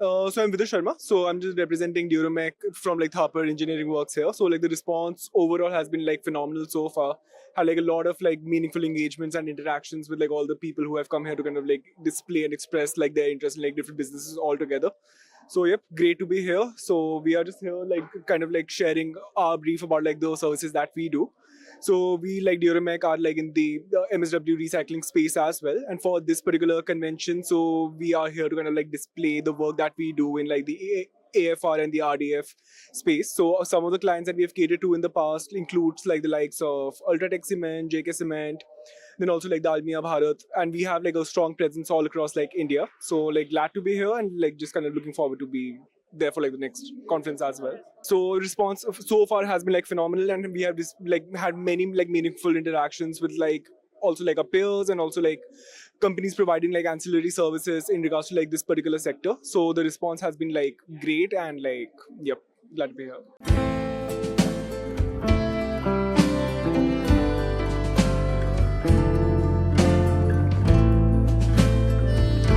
So I'm Vidya Sharma. So I'm just representing Duromech from like Harper Engineering Works here. So like the response overall has been like phenomenal so far. Had like a lot of like meaningful engagements and interactions with like all the people who have come here to kind of like display and express like their interest in like different businesses all together. So yep, great to be here. So we are just here like kind of like sharing our brief about like those services that we do. So we like Duromech are like in the MSW recycling space as well. And for this particular convention, so we are here to kind of like display the work that we do in like the AFR and the RDF space. So some of the clients that we have catered to in the past includes like the likes of Ultratech Cement, JK Cement, then also like the Almia Bharat, and we have like a strong presence all across like India. So like glad to be here and like just kind of looking forward to be there for like the next conference as well. So response so far has been like phenomenal, and we have this like had many like meaningful interactions with like also like our peers and also like companies providing like ancillary services in regards to like this particular sector. So the response has been like great and like yep, glad to be here.